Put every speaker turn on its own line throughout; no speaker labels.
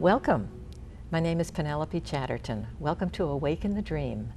Welcome. My name is Penelope Chatterton. Welcome to Awaken the Dream.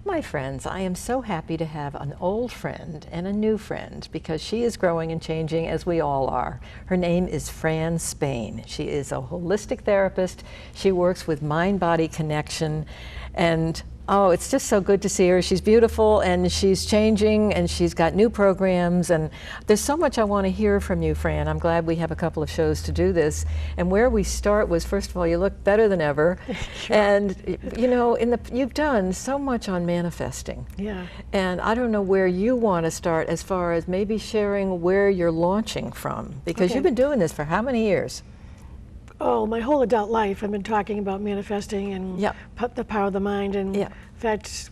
My friends, I am so happy to have an old friend and a new friend because she is growing and changing as we all are. Her name is Fran Spayne. She is a holistic therapist. She works with mind-body connection, and oh, it's just so good to see her. She's beautiful and she's changing and she's got new programs, and there's so much I want to hear from you, Fran. I'm glad we have a couple of shows to do this. And where we start was, first of all, you look better than ever. Sure. And you know, you've done so much on manifesting.
Yeah.
And I don't know where you want to start as far as maybe sharing where you're launching from, because
Okay.
you've been doing this for how many years?
Oh, my whole adult life I've been talking about manifesting and
Yep.
the power of the mind. And
Yep.
in fact,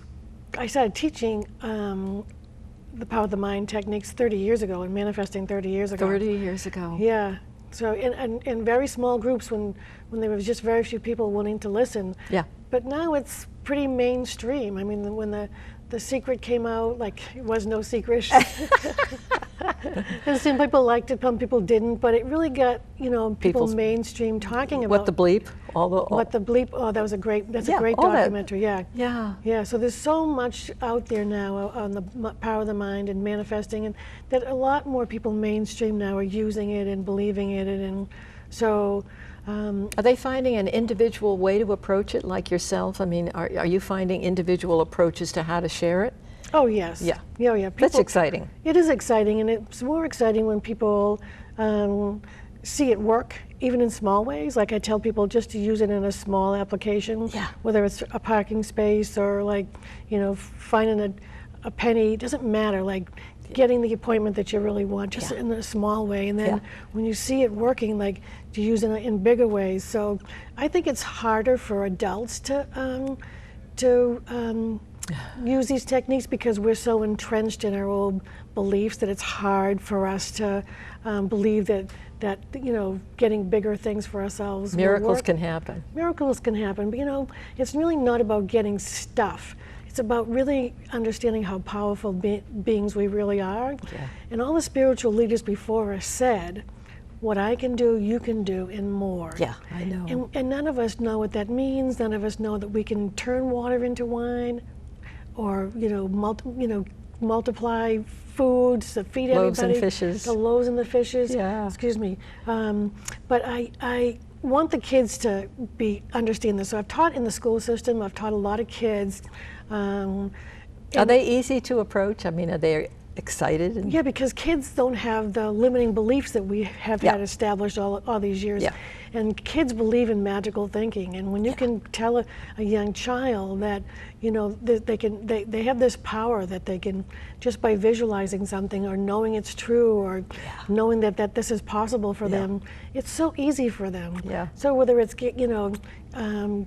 I started teaching the power of the mind techniques 30 years ago and manifesting 30 years ago.
30 years ago.
Yeah. So in very small groups when there was just very few people wanting to listen.
Yeah.
But now it's pretty mainstream. I mean, when the secret came out, like it was no secret. And some people liked it, some people didn't, but it really got, you know, people mainstream talking about
What the bleep?
What the bleep? Oh, that's a great
Yeah,
documentary. Yeah.
Yeah.
Yeah. So there's so much out there now on the power of the mind and manifesting, and that a lot more people mainstream now are using it and believing it, and so.
Are they finding an individual way to approach it, like yourself? I mean, are you finding individual approaches to how to share it?
Oh yes.
Yeah.
Yeah, yeah.
That's exciting.
It is exciting, and it's more exciting when people see it work, even in small ways. Like I tell people just to use it in a small application,
Yeah.
whether it's a parking space or like, you know, finding a penny. It doesn't matter. Like getting the appointment that you really want, just in a small way, and then when you see it working, like to use it in bigger ways. So I think it's harder for adults to use these techniques because we're so entrenched in our old beliefs that it's hard for us to believe that you know, getting bigger things for ourselves.
Miracles can happen.
Miracles can happen, but you know, it's really not about getting stuff. It's about really understanding how powerful beings we really are.
Yeah.
And all the spiritual leaders before us said, what I can do, you can do, and more.
Yeah, I know.
And none of us know what that means. None of us know that we can turn water into wine, or you know, multiply foods to feed
Loaves
everybody.
and fishes.
The loaves and the fishes.
Yeah.
Excuse me. But I want the kids to understand this. So I've taught in the school system. I've taught a lot of kids.
Are they easy to approach? I mean, are they excited? And
yeah, because kids don't have the limiting beliefs that we have had established all these years.
Yeah.
And kids believe in magical thinking. And when you can tell a young child that, you know, they have this power that they can, just by visualizing something or knowing it's true or knowing that this is possible for them, it's so easy for them.
Yeah.
So whether it's, you know,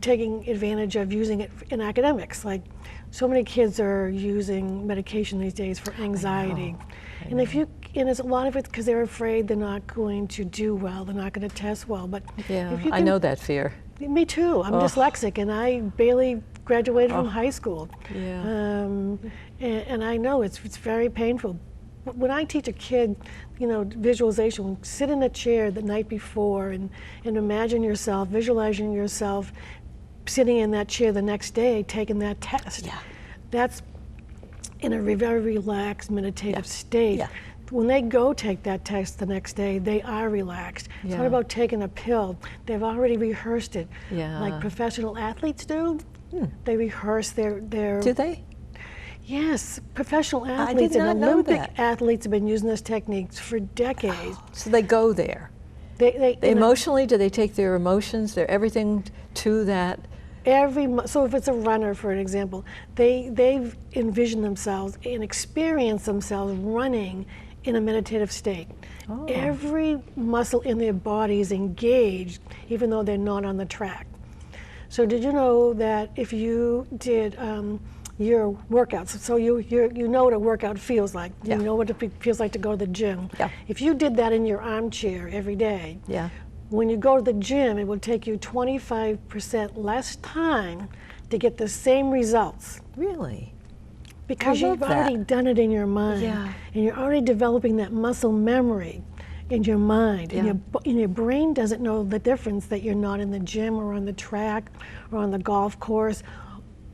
taking advantage of using it in academics, like so many kids are using medication these days for anxiety.
I
And it's a lot of it because they're afraid they're not going to do well, they're not going to test well. But
yeah,
if you
I
can,
know that fear.
Me too. I'm dyslexic, and I barely graduated from high school.
Yeah.
And I know it's very painful. When I teach a kid, you know, visualization, sit in a chair the night before and imagine yourself, visualizing yourself sitting in that chair the next day taking that test.
Yeah.
That's in a very relaxed meditative state.
Yeah.
When they go take that test the next day, they are relaxed. It's not about taking a pill. They've already rehearsed it.
Yeah.
Like professional athletes do. They rehearse their
Do they?
Yes, professional
did
athletes and
not know
Olympic
that.
athletes have been using this technique for decades.
So they go there.
They
Emotionally, do they take their emotions, their everything to that?
So if it's a runner, for an example, they've envisioned themselves and experienced themselves running in a meditative state.
Oh.
Every muscle in their body is engaged, even though they're not on the track. So did you know that if you did your workouts, so you know what a workout feels like, you know what it feels like to go to the gym.
Yeah.
If you did that in your armchair every day,
When
you go to the gym, it will take you 25% less time to get the same results.
Really?
Because
I love
you've already done it in your mind.
Yeah.
And you're already developing that muscle memory. in your mind,
Yeah.
and your brain doesn't know the difference that you're not in the gym or on the track or on the golf course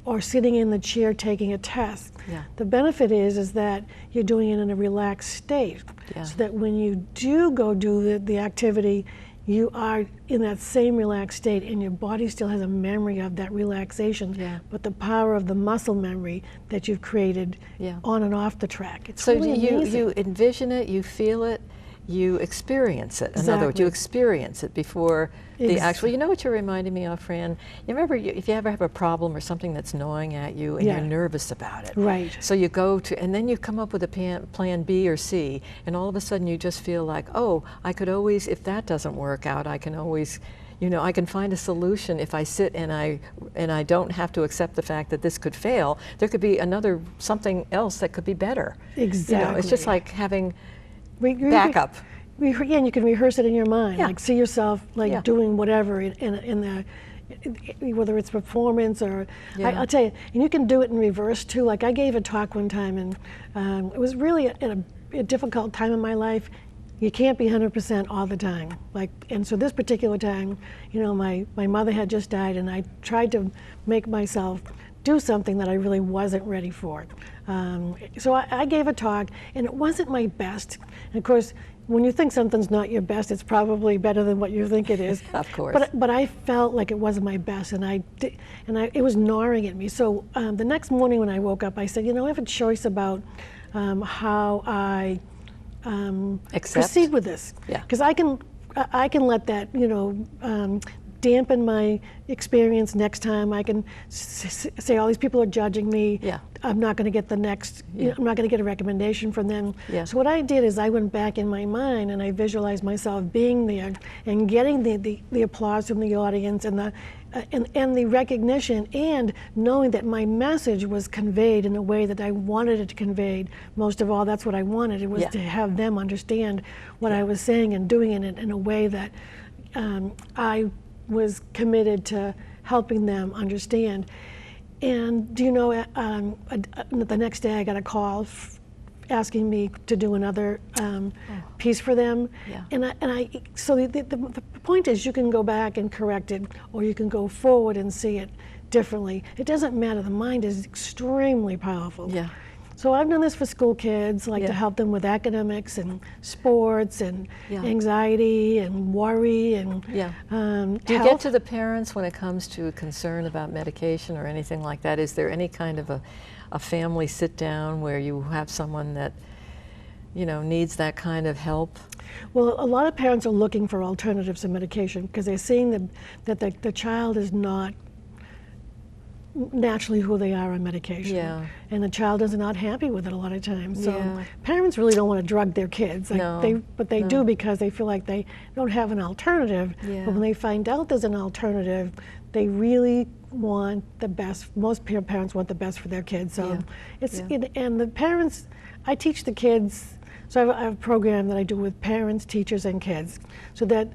or sitting in the chair taking a test.
Yeah.
The benefit is that you're doing it in a relaxed state,
Yeah.
so that when you do go do the activity, you are in that same relaxed state, and your body still has a memory of that relaxation,
Yeah.
but the power of the muscle memory that you've created
Yeah.
on and off the track. It's
So
really amazing.
you envision it, you feel it, you experience it. In other words, you
Exactly.
experience it before the
Ex-
actual. You know what you're reminding me of, Fran? You remember if you ever have a problem or something that's gnawing at you and
Yeah.
you're nervous about it.
Right.
So you go to, and then you come up with a plan B or C, and all of a sudden you just feel like, oh, I could always, if that doesn't work out, I can always, I can find a solution if I sit and I don't have to accept the fact that this could fail. There could be something else that could be better.
Exactly.
It's just like having
We- we-
backup.
Yeah, and you can rehearse it in your mind.
Yeah.
Like see yourself like
Yeah.
doing whatever whether it's performance or
Yeah.
I'll tell you, and you can do it in reverse too. Like I gave a talk one time, and it was really a difficult time in my life. You can't be 100% all the time. And so this particular time, my mother had just died, and I tried to make myself do something that I really wasn't ready for. So I gave a talk, and it wasn't my best. And of course, when you think something's not your best, it's probably better than what you think it is.
Of course.
But I felt like it wasn't my best, and it was gnawing at me. So the next morning when I woke up, I said, I have a choice about how I proceed with this.
Yeah.
Because I can let that dampen my experience next time. I can say all these people are judging me.
Yeah.
I'm not going to get the next.
Yeah.
I'm not going to get a recommendation from them.
Yeah.
So what I did is I went back in my mind and I visualized myself being there and getting the applause from the audience and the recognition, and knowing that my message was conveyed in a way that I wanted it to conveyed. Most of all, that's what I wanted. It was
Yeah.
to have them understand what I was saying and doing it in a way that I was committed to helping them understand. And the next day I got a call asking me to do another piece for them.
Yeah.
So the point is, you can go back and correct it, or you can go forward and see it differently. It doesn't matter. The mind is extremely powerful.
Yeah.
So I've done this for school kids, to
Yeah.
help them with academics and sports and
Yeah.
anxiety and worry and
Yeah. Do you
health.
get to the parents when it comes to concern about medication or anything like that? Is there any kind of a family sit down where you have someone that needs that kind of help?
Well, a lot of parents are looking for alternatives to medication because they're seeing that the child is not naturally who they are on medication.
Yeah.
And the child is not happy with it a lot of times. So
Yeah.
parents really don't want to drug their kids.
No,
But they do because they feel like they don't have an alternative.
Yeah.
But when they find out there's an alternative, they really want the best. Most parents want the best for their kids. So
Yeah.
and the parents, I teach the kids. So I have a program that I do with parents, teachers, and kids, so that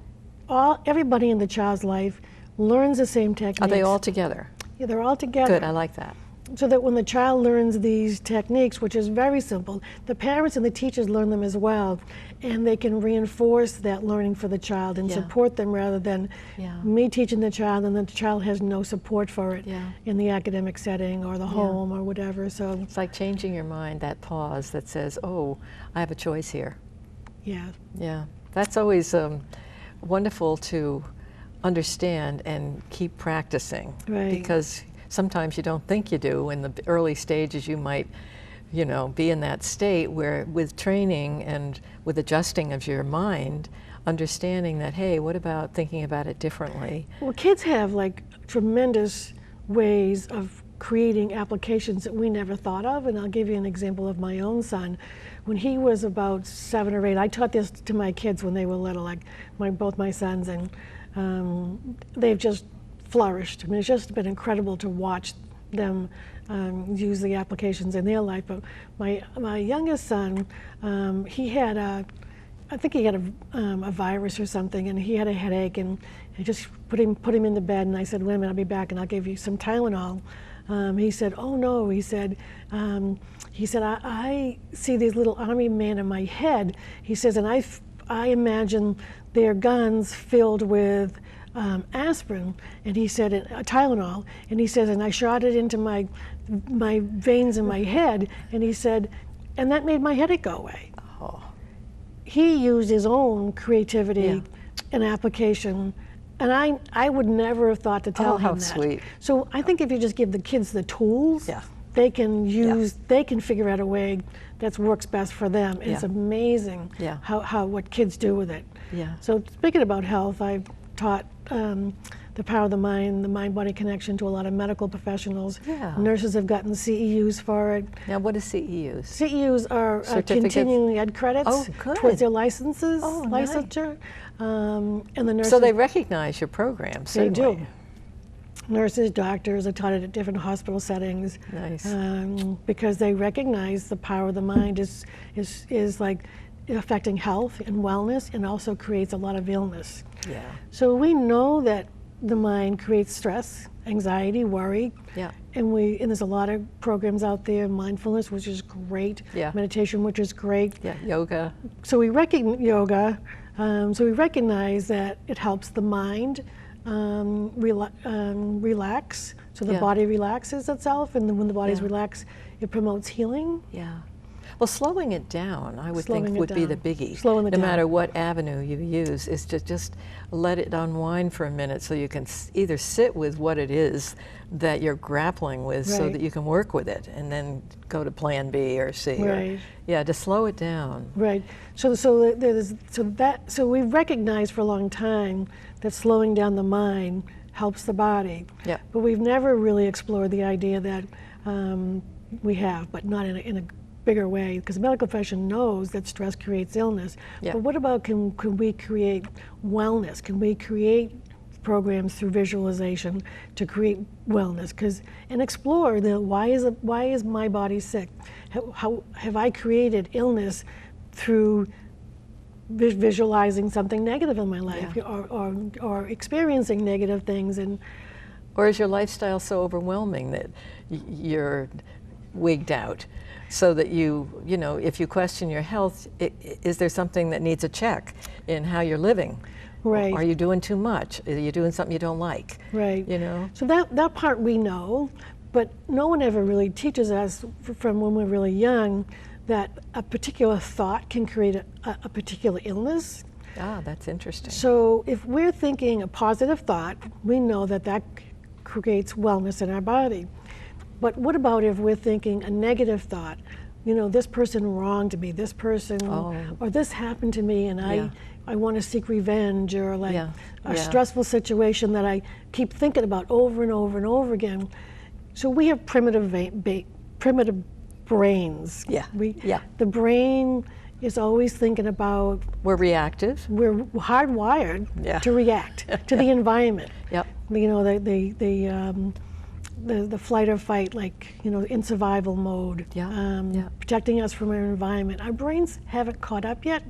everybody in the child's life learns the same techniques.
Are they all together?
Yeah, they're all together.
Good, I like that.
So that when the child learns these techniques, which is very simple, the parents and the teachers learn them as well, and they can reinforce that learning for the child and
Yeah.
support them, rather than
Yeah.
me teaching the child and the child has no support for it
Yeah.
in the academic setting or the home or whatever. So
It's like changing your mind, that pause that says, oh, I have a choice here.
yeah,
Yeah, that's always wonderful to understand and keep practicing.
Right.
Because sometimes you don't think you do. In the early stages you might, be in that state where with training and with adjusting of your mind, understanding that, hey, what about thinking about it differently?
well, kids have tremendous ways of creating applications that we never thought of, and I'll give you an example of my own son. When he was about 7 or 8, I taught this to my kids when they were little, both my sons, and they've just flourished. I mean, it's just been incredible to watch them use the applications in their life. But my youngest son, I think he had a virus or something, and he had a headache, and I just put him in the bed, and I said, wait a minute, I'll be back, and I'll give you some Tylenol. He said, oh no, he said, I see these little army men in my head. He says, and I imagine their guns filled with aspirin, and he said, Tylenol, and he says, and I shot it into my veins in my head, and he said, and that made my headache go away.
Oh.
He used his own creativity
Yeah.
and application, and I would never have thought to tell
how
him that.
sweet.
So I think if you just give the kids the tools,
Yeah.
they can they can figure out a way that works best for them. And it's amazing
Yeah.
how what kids do with it.
Yeah.
So speaking about health, I've taught the power of the mind-body connection to a lot of medical professionals.
Yeah.
Nurses have gotten CEUs for it.
Now, what is CEUs?
CEUs are
Certificates?
continuing ed credits
Oh, good.
towards their licenses,
Oh, nice.
licensure. And the nurses,
So they recognize your program,
they
certainly.
do. Nurses, doctors are taught it at different hospital settings.
Nice.
Because they recognize the power of the mind is like affecting health and wellness, and also creates a lot of illness.
Yeah.
So we know that the mind creates stress, anxiety, worry.
Yeah.
And there's a lot of programs out there, mindfulness, which is great.
Yeah.
Meditation, which is great.
Yeah. Yoga.
So we recognize yoga. So we recognize that it helps the mind relax. So the body relaxes itself, and then when the body's relaxed, it promotes healing.
Yeah. Well, slowing it down, I would think,
Slowing it
would be the
down.
biggie.
Slowing it
no
down.
matter what avenue you use, is to just let it unwind for a minute so you can either sit with what it is that you're grappling with so
Right.
that you can work with it, and then go to plan B or C.
Right.
Or, to slow it down.
Right. So we've recognized for a long time that slowing down the mind helps the body.
Yeah.
But we've never really explored the idea that we have, but not in a bigger way, because the medical profession knows that stress creates illness.
Yeah.
But what about can we create wellness? Can we create programs through visualization to create wellness? And explore why is my body sick? How have I created illness through visualizing something negative in my life, or experiencing negative things? And
Or is your lifestyle so overwhelming that you're wigged out? So that if you question your health, is there something that needs a check in how you're living?
Right.
Are you doing too much? Are you doing something you don't like?
Right.
You
So that part we know, but no one ever really teaches us from when we're really young that a particular thought can create a particular illness.
Ah, that's interesting.
So if we're thinking a positive thought, we know that creates wellness in our body. But what about if we're thinking a negative thought? This person wronged me, this person, or this happened to me, and I want to seek revenge, or a stressful situation that I keep thinking about over and over and over again. So we have primitive brains. The brain is always thinking about.
We're reactive.
We're hardwired to react to the environment.
Yep.
The flight or fight, in survival mode, protecting us from our environment. Our brains haven't caught up yet.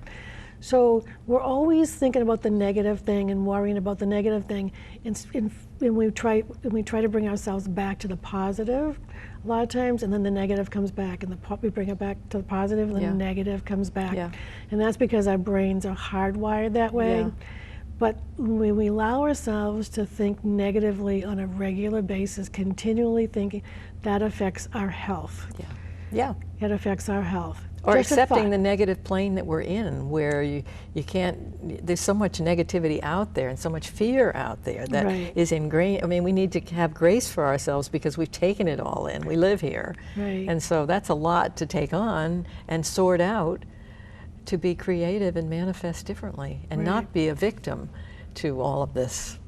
So we're always thinking about the negative thing and worrying about the negative thing. And we try to bring ourselves back to the positive a lot of times, and then the negative comes back, and we bring it back to the positive, and then the negative comes back.
Yeah.
And that's because our brains are hardwired that way.
Yeah.
But when we allow ourselves to think negatively on a regular basis, continually thinking, that affects our health.
Yeah.
It affects our health.
Or
Just a
accepting
thought.
the negative plane that we're in, where you can't, there's so much negativity out there and so much fear out there that is ingrained. I mean, we need to have grace for ourselves because we've taken it all in. We live here.
Right.
And so that's a lot to take on and sort out to be creative and manifest differently and not be a victim to all of this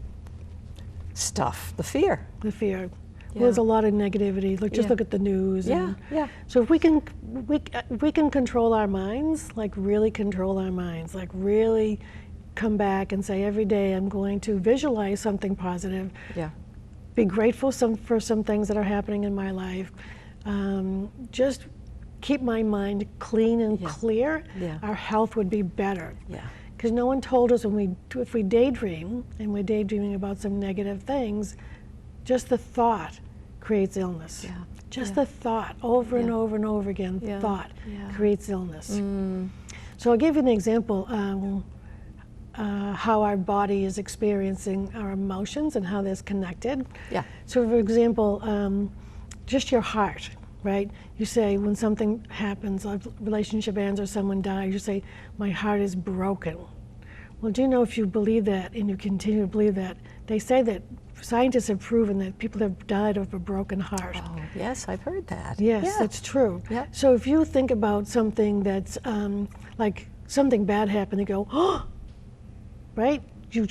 stuff, the fear.
The fear. Well, there's a lot of negativity. Just look at the news. So if we can control our minds, really control our minds, really come back and say every day I'm going to visualize something positive. Be grateful for some things that are happening in my life. Just keep my mind clean and clear. Our health would be better. Because no one told us if we daydream and we're daydreaming about some negative things, just the thought creates illness. Just the thought, over and over and over again, thought creates illness. So I'll give you an example. How our body is experiencing our emotions and how that's connected.
Yeah.
So for example, just your heart, right? You say when something happens, a relationship ends or someone dies, you say, my heart is broken. Well, do you know if you believe that and you continue to believe that, they say that scientists have proven that people have died of a broken heart.
Oh, yes, I've heard that.
Yes,
Yeah.
that's true.
Yeah.
So if you think about something that's like something bad happened, you go, oh, right? You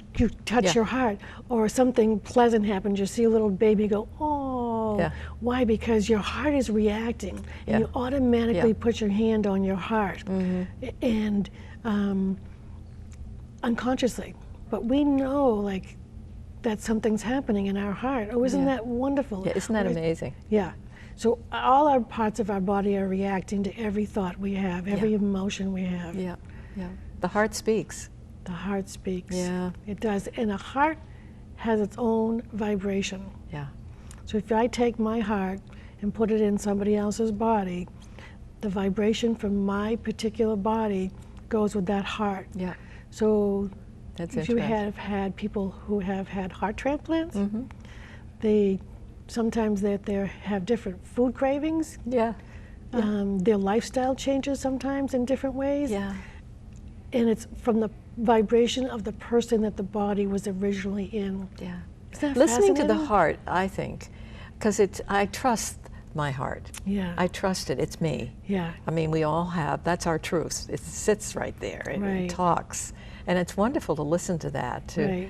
touch
Yeah.
your heart. Or something pleasant happens, you see a little baby go, oh.
Yeah.
Why? Because your heart is reacting.
Yeah.
And you automatically
Yeah.
put your hand on your heart. And unconsciously. But we know like that something's happening in our heart. Oh, isn't that wonderful?
Yeah, isn't that
Or-
amazing?
Yeah. So all our parts of our body are reacting to every thought we have, every emotion we have.
Yeah, yeah. The heart speaks.
The heart speaks.
Yeah.
It does. And a heart has its own vibration.
Yeah.
So if I take my heart and put it in somebody else's body, the vibration from my particular body goes with that heart.
Yeah.
So
That's
if you
interesting.
have had people who have had heart transplants,
Mm-hmm.
they sometimes they have different food cravings.
Yeah.
Their lifestyle changes sometimes in different ways.
Yeah.
And it's from the vibration of the person that the body was originally in.
Yeah.
Isn't that
Listening to the
fascinating?
heart, I think, because I trust my heart.
Yeah.
I trust it. It's me.
Yeah.
I mean, we all have, that's our truth. It sits right there and
Right.
it talks. And it's wonderful to listen to that,
Right.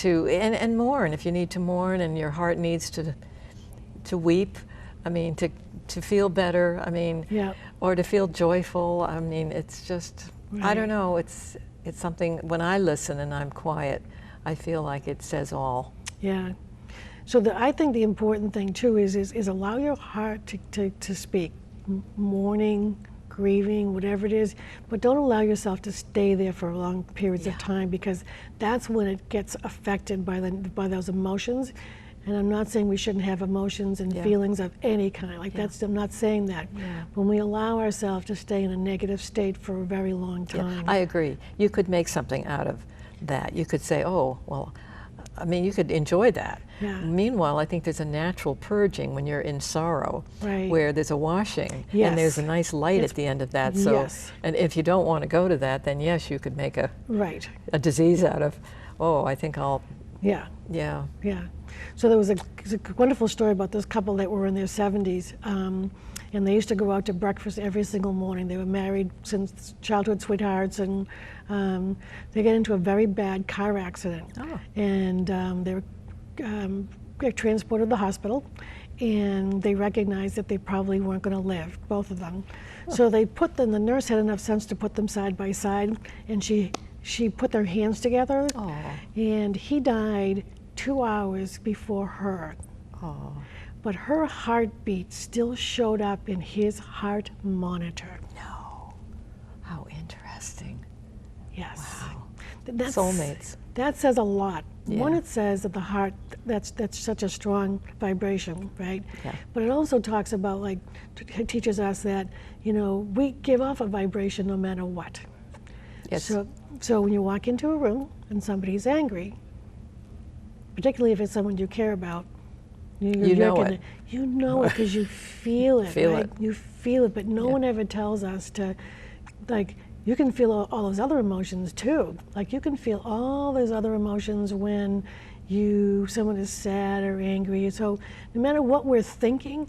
and mourn if you need to mourn and your heart needs to weep. I mean, to feel better. I mean,
Yeah.
or to feel joyful. I mean, it's just, I
Right.
don't know. It's something, when I listen and I'm quiet, I feel like it says all.
Yeah. So I think the important thing too is allow your heart to speak. Mourning, grieving, whatever it is, but don't allow yourself to stay there for long periods of time, because that's when it gets affected by those emotions. And I'm not saying we shouldn't have emotions and feelings of any kind. Like I'm not saying that.
Yeah.
When we allow ourselves to stay in a negative state for a very long time.
I agree. You could make something out of that. You could say, oh, well, I mean, you could enjoy that.
Yeah.
Meanwhile, I think there's a natural purging when you're in sorrow,
Right.
where there's a washing,
Yes.
and there's a nice light
It's-
at the end of that. So,
yes.
and if you don't want to go to that, then yes, you could make a disease out of, oh, I think I'll,
Yeah.
yeah.
Yeah. So there was a wonderful story about this couple that were in their 70s, and they used to go out to breakfast every single morning. They were married since childhood sweethearts, and they got into a very bad car accident.
Oh.
And they were transported to the hospital, and they recognized that they probably weren't going to live, both of them. So they the nurse had enough sense to put them side by side, and she put their hands together,
Oh.
and he died 2 hours before her.
Oh.
But her heartbeat still showed up in his heart monitor.
No. How interesting.
Yes.
Wow.
That's,
Soulmates.
That says a lot. One,
Yeah.
it says that the heart, that's such a strong vibration, right?
Yeah.
But it also talks about, like, it teaches us that, we give off a vibration no matter what.
Yes.
So when you walk into a room and somebody's angry, particularly if it's someone you care about,
You know
gonna-
it.
You know it because you feel it,
Feel
right?
it.
You feel it, but no one ever tells us to, like, you can feel all those other emotions too. Like, you can feel all those other emotions when someone is sad or angry. So no matter what we're thinking,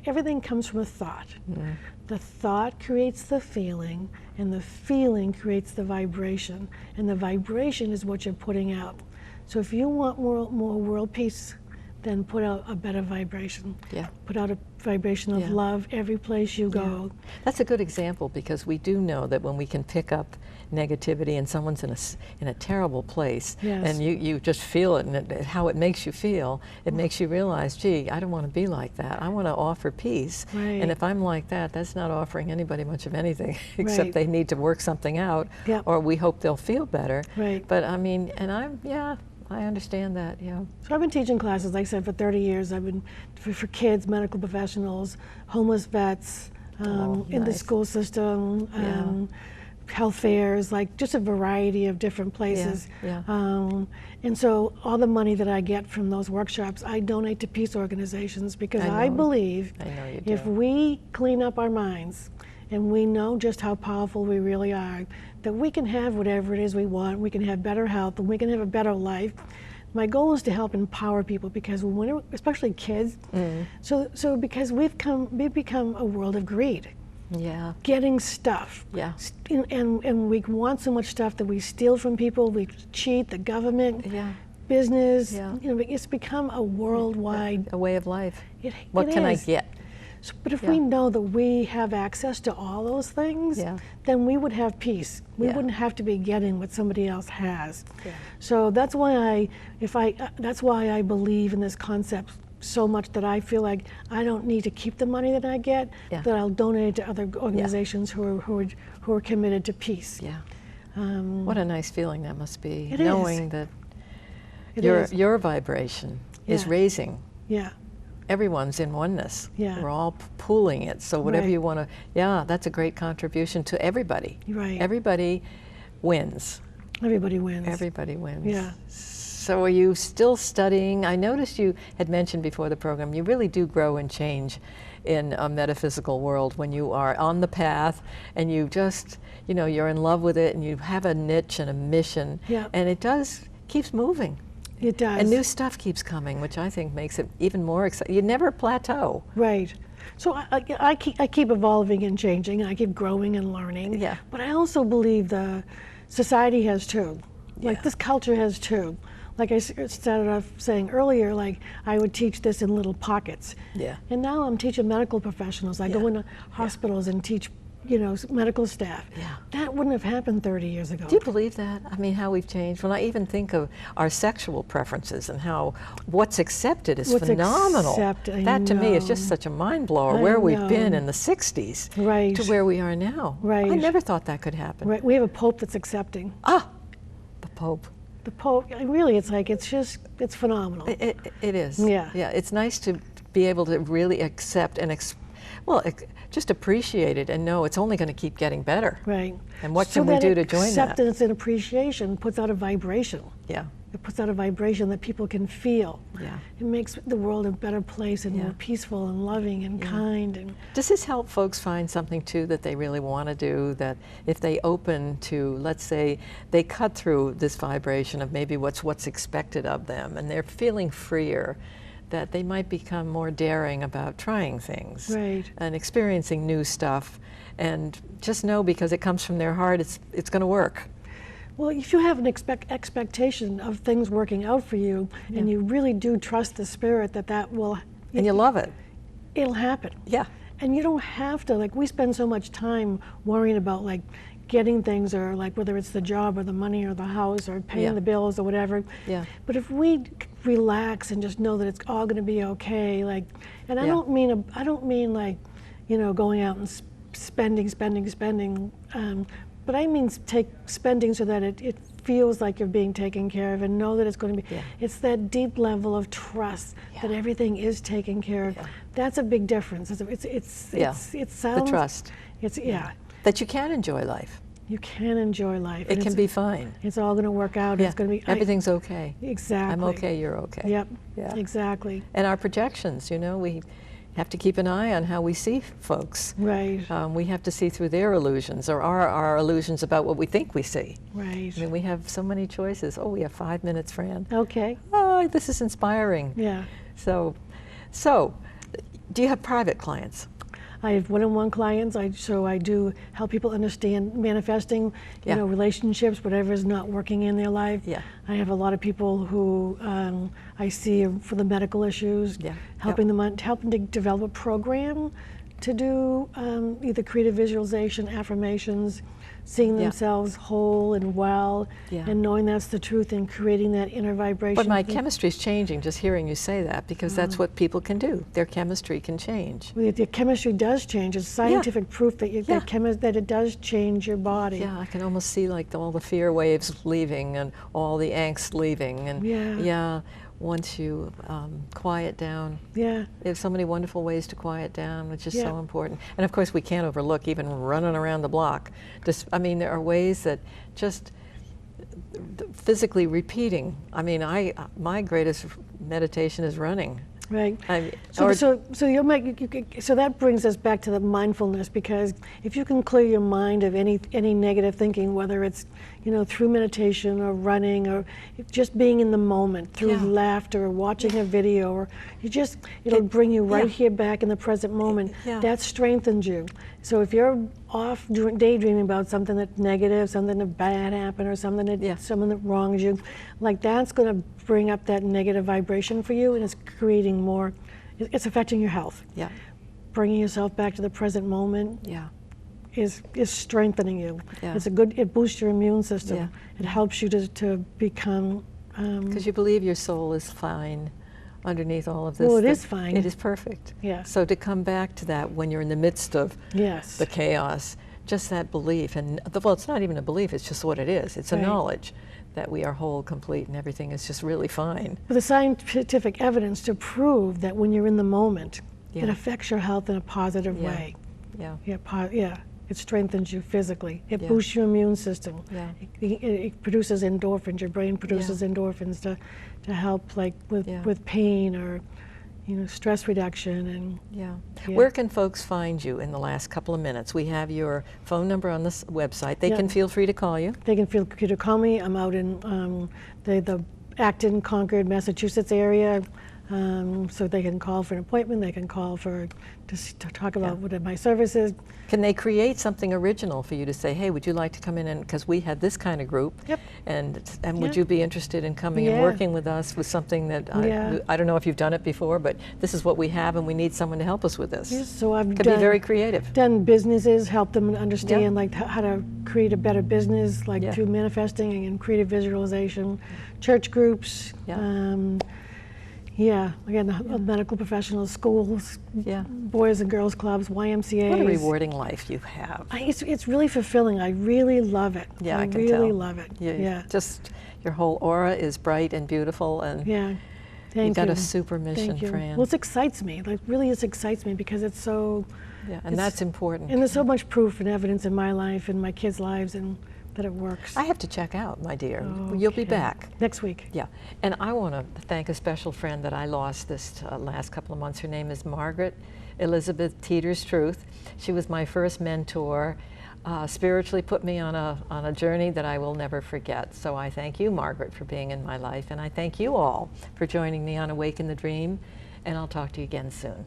everything comes from a thought.
Mm.
The thought creates the feeling, and the feeling creates the vibration, and the vibration is what you're putting out. So if you want more world peace, then put out a better vibration.
Yeah.
Put out a vibration of
Yeah.
love every place you go.
That's a good example, because we do know that when we can pick up negativity and someone's in a terrible place,
Yes.
and you just feel it, and how it makes you feel, it makes you realize, gee, I don't want to be like that. I want to offer peace.
Right.
And if I'm like that, that's not offering anybody much of anything, except
Right.
they need to work something out,
Yep.
or we hope they'll feel better.
Right.
But I mean, and I understand that, yeah.
So I've been teaching classes, like I said, for 30 years. I've been for kids, medical professionals, homeless vets, in the
nice.
school system,
Yeah.
health fairs, like just a variety of different places.
Yeah.
And so all the money that I get from those workshops, I donate to peace organizations, because I believe
you
if
do.
we clean up our minds and we know just how powerful we really are, that we can have whatever it is we want, we can have better health, and we can have a better life. My goal is to help empower people, because when, especially kids, so because we've become a world of greed.
Yeah.
Getting stuff.
Yeah.
And we want so much stuff that we steal from people, we cheat the government,
Yeah.
business.
Yeah.
You know, it's become a worldwide.
A way of life.
What
can I get?
So, but if we know that we have access to all those things, then we would have peace. We wouldn't have to be getting what somebody else has.
Yeah.
So that's why that's why I believe in this concept so much, that I feel like I don't need to keep the money that I get, that I'll donate to other organizations who are committed to peace.
Yeah. What a nice feeling that must be,
it
knowing
is.
that
It
your
is.
your vibration is raising.
Yeah.
Everyone's in oneness.
Yeah.
We're all pooling it. So whatever
Right.
you want to, that's a great contribution to everybody.
Right.
Everybody wins.
Everybody wins.
Everybody wins.
Yeah.
So are you still studying? I noticed you had mentioned before the program, you really do grow and change in a metaphysical world when you are on the path and you just, you're in love with it and you have a niche and a mission.
Yeah.
And it keeps moving.
It does.
And new stuff keeps coming, which I think makes it even more exciting. You never plateau.
Right. So I keep evolving and changing, and I keep growing and learning.
Yeah.
But I also believe the society has too. Like
Yeah.
this culture has too. Like I started off saying earlier, like I would teach this in little pockets.
Yeah.
And now I'm teaching medical professionals. I go into hospitals and teach, medical staff.
Yeah.
That wouldn't have happened 30 years ago.
Do you believe that? I mean, how we've changed. When I even think of our sexual preferences and how what's accepted is phenomenal. That to me is just such a mind blower. Where we've been in the 60s to where we are now.
Right.
I never thought that could happen.
Right. We have a pope that's accepting.
The Pope.
The pope, really, it's it's phenomenal.
It is.
Yeah.
Yeah. It's nice to be able to really accept and just appreciate it and know it's only going to keep getting better.
Right.
And what can we do to join that?
Acceptance and appreciation puts out a vibration.
Yeah.
It puts out a vibration that people can feel.
Yeah.
It makes the world a better place and more peaceful and loving and kind. And
does this help folks find something too that they really want to do, that if they open to, let's say, they cut through this vibration of maybe what's expected of them and they're feeling freer, that they might become more daring about trying things and experiencing new stuff, and just know because it comes from their heart, it's going to work.
Well, if you have an expectation of things working out for you, and you really do trust the spirit that will,
and you love it,
it'll happen.
Yeah.
And you don't have to, we spend so much time worrying about getting things, or whether it's the job or the money or the house or paying the bills or whatever.
Yeah.
But if we relax and just know that it's all going to be okay, and I don't mean going out and spending, but I mean take spending so that it feels like you're being taken care of, and know that it's going to be. It's that deep level of trust that everything is taken care of. That's a big difference. It sounds.
The trust. That you can enjoy life.
You can enjoy life.
It can be fine.
It's all going to work out. It's going to be.
Everything's okay.
Exactly.
I'm okay, you're okay.
Yep.
Yeah.
Exactly.
And our projections, we have to keep an eye on how we see folks.
Right.
We have to see through their illusions, or our illusions about what we think we see.
Right.
I mean, we have so many choices. Oh, we have 5 minutes, Fran.
Okay.
Oh, this is inspiring.
Yeah.
So, do you have private clients?
I have one-on-one clients, so I do help people understand manifesting, relationships, whatever is not working in their life.
Yeah.
I have a lot of people who I see for the medical issues, helping to develop a program to do either creative visualization, affirmations, seeing themselves whole and well, and knowing that's the truth and creating that inner vibration.
But my chemistry's changing just hearing you say that, because that's what people can do. Their chemistry can change.
Well, the chemistry does change. It's scientific proof that that it does change your body.
Yeah, I can almost see all the fear waves leaving and all the angst leaving. And once you quiet down.
Yeah.
There's so many wonderful ways to quiet down, which is
Yeah.
so important. And of course, we can't overlook even running around the block. Just, I mean, there are ways that just physically repeating. I mean, my greatest meditation is running.
Right.
Or-
So that brings us back to the mindfulness, because if you can clear your mind of any negative thinking, whether it's through meditation or running or just being in the moment through
Yeah.
laughter or watching a video, or it'll bring you right
yeah.
here back in the present moment.
Yeah.
That strengthens you. So if you're off daydreaming about something that's negative, something that bad happened, or something that wrongs you, like that's going to bring up that negative vibration for you, and it's creating more. It's affecting your health.
Yeah.
Bringing yourself back to the present moment
Yeah.
is strengthening you.
Yeah.
It boosts your immune system.
Yeah.
It helps you to become.
Because you believe your soul is fine underneath all of this.
Well, it is fine.
It is perfect.
Yeah.
So to come back to that when you're in the midst of
Yes.
the chaos, just that belief, and well, it's not even a belief, it's just what it is. It's a
Right.
knowledge that we are whole, complete, and everything is just really fine.
With the scientific evidence to prove that when you're in the moment, it
Yeah.
affects your health in a positive
Yeah.
way.
Yeah.
Yeah. It strengthens you physically. It
Yeah.
boosts your immune system.
Yeah.
It produces endorphins. Your brain produces endorphins to help, like
Yeah.
with pain or stress reduction and.
Yeah.
Yeah.
Where can folks find you in the last couple of minutes? We have your phone number on this website. They
Yeah.
can feel free to call you.
They can feel free to call me. I'm out in the Acton, Concord, Massachusetts area. So they can call for an appointment. They can call to talk about what my service is.
Can they create something original for you to say, hey, would you like to come in and, because we had this kind of group,
Yep.
and would
Yeah.
you be interested in coming and
Yeah.
working with us with something that,
Yeah.
I don't know if you've done it before, but this is what we have and we need someone to help us with this.
Yes, so I've
Could be very creative.
done businesses, help them understand like how to create a better business, like
Yeah.
through manifesting and creative visualization, church groups,
Yeah.
again, medical professionals, schools,
Yeah.
boys and girls clubs, YMCA's.
What a rewarding life you have.
It's really fulfilling. I really love it.
Yeah, I can
really
tell.
love it.
You-
Yeah.
Just your whole aura is bright and beautiful, and
Yeah. Thank
you've got
you.
a super mission,
Thank you.
Fran.
Well, it excites me. Like, really, it excites me because it's so.
Yeah, and
it's-
that's important.
And there's so much proof and evidence in my life and my kids' lives, and that it works.
I have to check out, my dear. You'll be
Okay.
back.
Next week.
Yeah, and I want to thank a special friend that I lost this last couple of months. Her name is Margaret Elizabeth Teeters-Truth. She was my first mentor, spiritually put me on a journey that I will never forget. So I thank you, Margaret, for being in my life, and I thank you all for joining me on Awaken the Dream, and I'll talk to you again soon.